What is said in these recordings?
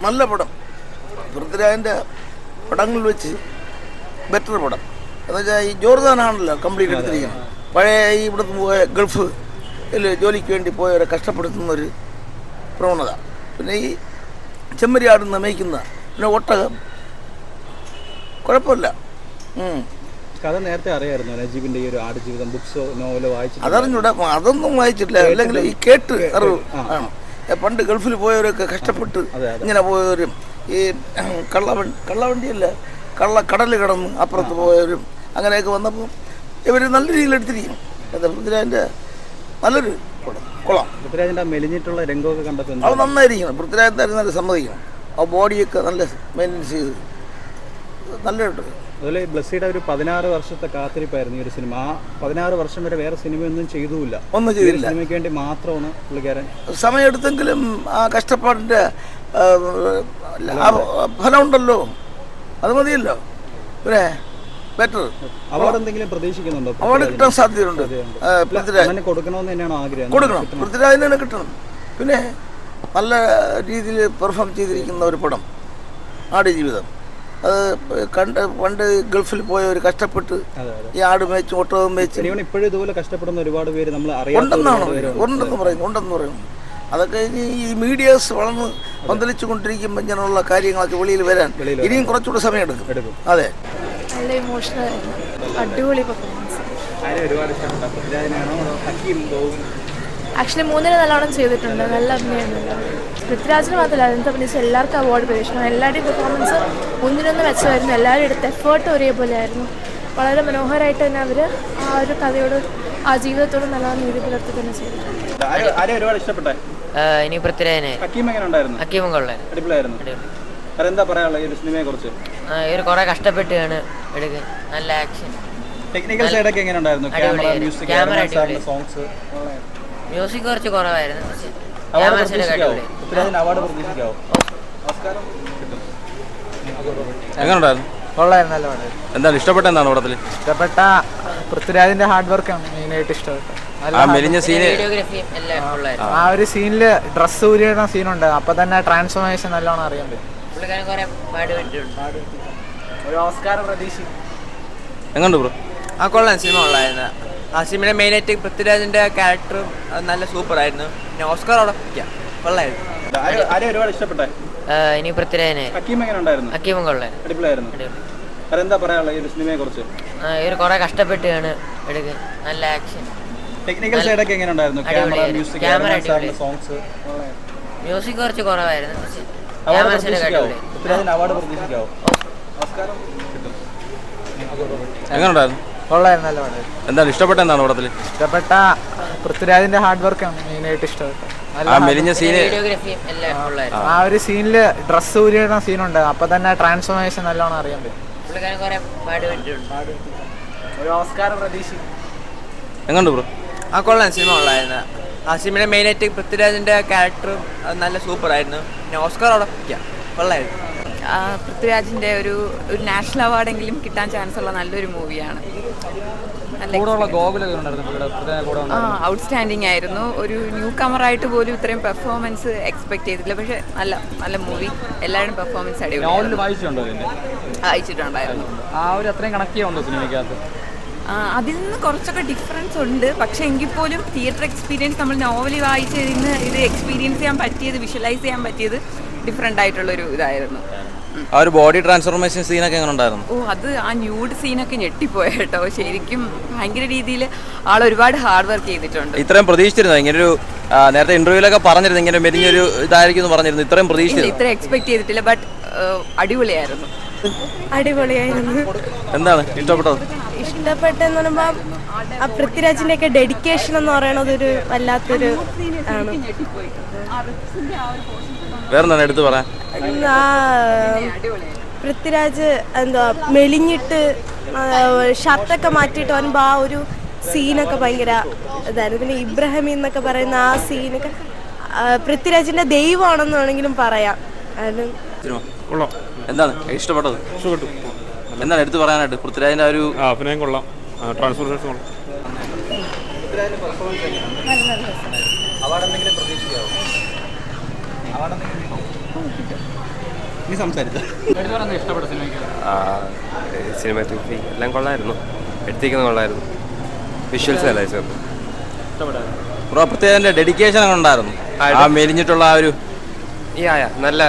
നല്ല പടം. പൃഥ്വിരാജിൻ്റെ പടങ്ങളിൽ വെച്ച് ബെറ്റർ പടം. എന്നുവെച്ചാൽ ഈ ജോർദാനാണല്ലോ കംപ്ലീറ്റ് എടുത്തിരിക്കുന്നത്. പഴയ ഈ ഇവിടുന്ന് പോയ ഗൾഫ് ജോലിക്ക് വേണ്ടി പോയവരെ കഷ്ടപ്പെടുത്തുന്നൊരു പ്രവണത. പിന്നെ ഈ ചെമ്മരിയാടുന്ന മേയ്ക്കുന്ന പിന്നെ ഒട്ടകം കുഴപ്പമില്ല. കഥ നേരത്തെ അറിയായിരുന്നു നജീബിന്റെ ഈ ഒരു ആടുജീവിതം ബുക്സോ നോവലോ വായിച്ചു? അതറിഞ്ഞൂടെ, അതൊന്നും വായിച്ചിട്ടില്ല. അല്ലെങ്കിൽ ഈ കേട്ട് അറിവ് ആണ്. പണ്ട് ഗൾഫിൽ പോയവരൊക്കെ കഷ്ടപ്പെട്ട് ഇങ്ങനെ പോയവരും ഈ കള്ളവണ്ടിയല്ല കടൽ കിടന്ന് അപ്പുറത്ത് പോയവരും അങ്ങനെയൊക്കെ വന്നപ്പോൾ ഇവർ നല്ല രീതിയിൽ എടുത്തിരിക്കും. പൃഥ്വിരാജിൻ്റെ നല്ലൊരു പടം, കൊള്ളാം. പൃഥ്വിരാജിന്റെ മെലിഞ്ഞിട്ടുള്ള രംഗമൊക്കെ കണ്ടപ്പോൾ അത് നന്നായിരിക്കണം. പൃഥ്വിരാജ് നല്ല സമ്മതിക്കണം. ആ ബോഡിയൊക്കെ നല്ല മെയിൻ്റെനൻസ് ചെയ്ത് നല്ലതായിട്ട്. അതുപോലെ ബ്ലസ്സിയുടെ ഒരു 16 വർഷത്തെ കാത്തിരിപ്പായിരുന്നു ഈ ഒരു സിനിമ. ആ 16 വർഷം വരെ വേറെ സിനിമയൊന്നും ചെയ്തുമില്ല, ഒന്നും ചെയ്തില്ല. സിനിമയ്ക്ക് വേണ്ടി മാത്രമാണ് പുള്ളിക്കാരൻ സമയമെടുത്തെങ്കിലും ആ കഷ്ടപ്പാടിൻ്റെ ഫലം ഉണ്ടല്ലോ, അത് മതിയല്ലോ. പിന്നെ ബെറ്റർ. അവാർഡ് എന്തെങ്കിലും പ്രതീക്ഷിക്കുന്നുണ്ടോ? അവാർഡ് കിട്ടാൻ സാധ്യതയുണ്ട്. പൃഥ്വിരാജ് കൊടുക്കണമെന്ന് തന്നെയാണോ ആഗ്രഹം? കൊടുക്കണം, പൃഥ്വിരാജിന് തന്നെ കിട്ടണം. പിന്നെ നല്ല രീതിയിൽ പെർഫോം ചെയ്തിരിക്കുന്ന ഒരു പടം ആടുജീവിതം. അത് പണ്ട് ഗൾഫിൽ പോയവർ കഷ്ടപ്പെട്ട് ഈ ആട് മേച്ചും ഒട്ടകം മേച്ചും ഇപ്പോഴും ഇതുപോലെ കഷ്ടപ്പെടുന്ന ഒരുപാട് പേര് നമ്മൾ ഉണ്ടെന്ന് പറയും. അതൊക്കെ ഈ മീഡിയാസ് വളർന്ന് പന്തലിച്ചു കൊണ്ടിരിക്കുമ്പോൾ ഇങ്ങനെയുള്ള കാര്യങ്ങളൊക്കെ വെളിയിൽ വരാൻ ഇനിയും കുറച്ചുകൂടെ സമയം എടുക്കും. അതെ, നല്ല ഇമോഷണൽ ആയിരുന്നു, അടിപൊളി പെർഫോമൻസ്. ആക്ച്വലി മൂന്നിന് നല്ലോണം ചെയ്തിട്ടുണ്ട്, നല്ല അഭിനയമുണ്ട്. പൃഥ്വിരാജിന് മാത്രമല്ല, അതിനകത്ത് അഭിനയിച്ച എല്ലാവർക്കും അവാർഡ് പ്രതീക്ഷിക്കണം. എല്ലാവരുടെയും പെർഫോമൻസ് ഒന്നിനൊന്ന് മെച്ചമായിരുന്നു. എല്ലാവരും എടുത്ത എഫേർട്ട് ഒരേപോലെ ആയിരുന്നു. വളരെ മനോഹരമായിട്ട് തന്നെ അവർ ആ ഒരു കഥയോട് ആ ജീവിതത്തോട് നല്ല നീതി പുലർത്തി തന്നെ ചെയ്തിട്ടുണ്ട്. ഇനി പൃഥ്വിരാജിനെ ഹക്കീമും കൊള്ളായിരുന്നു. എന്താ പറയാനുള്ള ഈ സിനിമയെ കുറിച്ച്? ഇവർ കുറെ കഷ്ടപ്പെട്ടാണ് എടുക്കുക. നല്ല ആക്ഷൻ, ടെക്നിക്കൽ സൈഡ് ഒക്കെ എങ്ങനെ ഉണ്ടായിരുന്നു? ക്യാമറ, സോങ്സ്, മ്യൂസിക് കുറച്ച് കുറവായിരുന്നു. അവാർഡ് പ്രതീക്ഷിക്കാവോ? എങ്ങനെയുണ്ടായിരുന്നു? കൊള്ളായിരുന്നു, നല്ല പടം. എന്താണ് ഇഷ്ടപ്പെട്ട? എന്താണ് പടത്തിൽ ഇഷ്ടപ്പെട്ട? പൃഥ്വിരാജിന്റെ ഹാർഡ് വർക്കാണ് മെയിനായിട്ട് ഇഷ്ടപ്പെട്ടത്. ആ ഒരു സീനില് ഡ്രസ് ഊരിയുടെ സീനുണ്ട്, അപ്പൊ തന്നെ ട്രാൻസ്ഫോർമേഷൻ നല്ലോണം അറിയാൻ പറ്റും. ഒരു ഓസ്കാർ പ്രതീക്ഷിക്കും. എങ്ങനെയുണ്ട് ബ്രോ? ആ കൊള്ളാം, സിനിമ കൊള്ളായിരുന്നു. ആ സിനിമയുടെ മെയിനായിട്ട് പൃഥ്വിരാജിന്റെ ക്യാരക്ടറും അത് നല്ല സൂപ്പറായിരുന്നു. പിന്നെ ഓസ്കാർ അവിടെ കൊള്ളായിരുന്നു. ഒരുപാട് ഇഷ്ടപ്പെട്ടെ ഇനി പൃഥ്വിരാജിനെ ഹക്കീമും കൊള്ളായിരുന്നു. എന്താ പറയാനുള്ള ഈ സിനിമയെ കുറിച്ച്? ഇവർ കുറെ കഷ്ടപ്പെട്ടാണ് എടുക്കുക. നല്ല ആക്ഷൻ, ടെക്നിക്കൽ സൈഡ് ഒക്കെ എങ്ങനെ ഉണ്ടായിരുന്നു? ക്യാമറ, സോങ്സ്, മ്യൂസിക് കുറച്ച് കുറവായിരുന്നു. അവാർഡ് പ്രതീക്ഷിക്കാവോ? എങ്ങനെയുണ്ടായിരുന്നു? കൊള്ളായിരുന്നു, നല്ല പടം. എന്താണ് ഇഷ്ടപ്പെട്ട? എന്താണ് പടത്തിൽ ഇഷ്ടപ്പെട്ട? പൃഥ്വിരാജിന്റെ ഹാർഡ് വർക്കാണ് മെയിനായിട്ട് ഇഷ്ടപ്പെട്ടത്. ആ ഒരു സീനില് ഡ്രസ് ഊരിയുടെ സീനുണ്ട്, അപ്പൊ തന്നെ ട്രാൻസ്ഫോർമേഷൻ നല്ലോണം അറിയാൻ പറ്റും. ഒരു ഓസ്കാർ പ്രതീക്ഷിക്കും. എങ്ങനെയുണ്ട് ബ്രോ? ആ കൊള്ളാം, സിനിമ കൊള്ളായിരുന്നു. ആ സിനിമയുടെ മെയിനായിട്ട് പൃഥ്വിരാജിന്റെ ക്യാരക്ടറും അത് നല്ല സൂപ്പറായിരുന്നു. പിന്നെ ഓസ്കാർ അവിടെ കൊള്ളായിരുന്നു. പൃഥ്വിരാജിന്റെ ഒരു നാഷണൽ അവാർഡെങ്കിലും കിട്ടാൻ ചാൻസ് ഉള്ള നല്ലൊരു മൂവിയാണ്. ഔട്ട്സ്റ്റാൻഡിങ് ആയിരുന്നു. ഒരു ന്യൂ കമറായിട്ട് പോലും ഇത്രയും പെർഫോമൻസ് എക്സ്പെക്ട് ചെയ്തിട്ടില്ല. പക്ഷെ നല്ല മൂവി, എല്ലാവരും പെർഫോമൻസ് അടിപൊളി. വായിച്ചിട്ടുണ്ടായിരുന്നു. അതിൽ നിന്ന് കുറച്ചൊക്കെ ഡിഫറൻസ് ഉണ്ട്. പക്ഷെ എങ്കിൽ പോലും തിയേറ്റർ എക്സ്പീരിയൻസ്, നമ്മൾ നോവൽ വായിച്ചതിന് ഇത് എക്സ്പീരിയൻസ് ചെയ്യാൻ പറ്റിയത്, വിഷ്വലൈസ് ചെയ്യാൻ പറ്റിയത് ഡിഫറെൻ്റ് ആയിട്ടുള്ളൊരു ഇതായിരുന്നു. ആ ഒരു ബോഡി ട്രാൻസ്ഫോർമേഷൻ സീനൊക്കെ എങ്ങനെ ഉണ്ടായിരുന്നു? അത് ആ ന്യൂഡ് സീനൊക്കെ ഞെട്ടിപ്പോയ കേട്ടോ. ശരിക്കും ഭയങ്കര രീതിയിൽ ആൾ ഒരുപാട് ഹാർഡ് വർക്ക് ചെയ്തിട്ടുണ്ട്. ഇത്രയും പ്രതീക്ഷിച്ചിരുന്നു? ഇങ്ങനൊരു നേരത്തെ ഇന്റർവ്യൂലൊക്കെ പറഞ്ഞിരുന്നു ഇങ്ങനെ മെലിഞ്ഞൊരു ഇതായിരിക്കും എന്ന് പറഞ്ഞിരുന്നു. ഇത്രയും പ്രതീക്ഷിച്ചില്ല, ഇത്ര എക്സ്പെക്ട് ചെയ്തിട്ടില്ല. ബട്ട് അടിപൊളിയായിരുന്നു. എന്താണ് ഇഷ്ടപ്പെട്ടത്? ഇഷ്ടപ്പെട്ടെന്ന് പറയുമ്പോൾ ആ പൃഥ്വിരാജിന്റെ ഒക്കെ ഡെഡിക്കേഷൻ എന്ന് പറയുന്നത് ഒരു വല്ലാത്തൊരു ആണ്. വേറെന്താണ് എടുത്തു പറയാൻ? പൃഥ്വിരാജ് എന്താ മെലിഞ്ഞിട്ട് ഷർട്ടൊക്കെ മാറ്റിയിട്ട് വരുമ്പോൾ ആ ഒരു സീനൊക്കെ ഭയങ്കര ഇതായിരുന്നു. പിന്നെ ഇബ്രാഹിമി എന്നൊക്കെ പറയുന്ന ആ സീനൊക്കെ പൃഥ്വിരാജിന്റെ ദൈവമാണെന്ന് വേണമെങ്കിലും പറയാം. എന്താണ് ഇഷ്ടപ്പെട്ടത്? എന്താണ് എടുത്തു പറയാനായിട്ട്? പൃഥ്വിരാജിന്റെ ഒരു അഭിനയം കൊള്ളാം, ട്രാൻസ്ഫോർമേഷൻ കൊള്ളാം. അവാർഡ് എന്തെങ്കിലും പ്രതീക്ഷിക്കാവോ? അവാർഡ് എന്തെങ്കിലും നീ സംസാരിച്ചു ഇഷ്ടപ്പെട്ട സിനിമയ്ക്ക്? സിനിമാറ്റോഗ്രഫി എല്ലാം കൊള്ളായിരുന്നു, എടുത്തേക്കുന്നത് കൊള്ളായിരുന്നു, വിഷ്വൽസ് അല്ല ചേർന്നു. ബ്രോ പ്രത്യേക ഡെഡിക്കേഷൻ ഉണ്ടായിരുന്നു ആ മെലിഞ്ഞിട്ടുള്ള ആ ഒരു നല്ല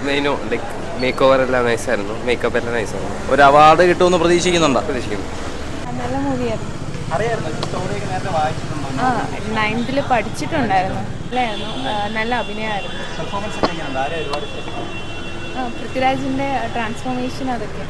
മെയിനും ലൈക്ക് മേക്ക് ഓവർ എല്ലാം നൈസായിരുന്നു, മേക്കപ്പ് എല്ലാം നൈസായിരുന്നു. ഒരു അവാർഡ് കിട്ടുമെന്ന് പ്രതീക്ഷിക്കുന്നുണ്ടോ? പ്രതീക്ഷിക്കുന്നു. നല്ല മൂവിയായിരുന്നു. അറിയായിരുന്നു സ്റ്റോറിയൊക്കെ നേരത്തെ വായിച്ചിട്ടുണ്ടോ? 9th പഠിച്ചിട്ടുണ്ടായിരുന്നു. നല്ല അഭിനയമായിരുന്നു. പെർഫോമൻസ് ഒക്കെ എങ്ങനെയുണ്ട്? ആരെയും ഒരുപാട് ഇഷ്ടപ്പെട്ടു? പൃഥ്വിരാജിൻ്റെ ട്രാൻസ്ഫോർമേഷൻ അതൊക്കെ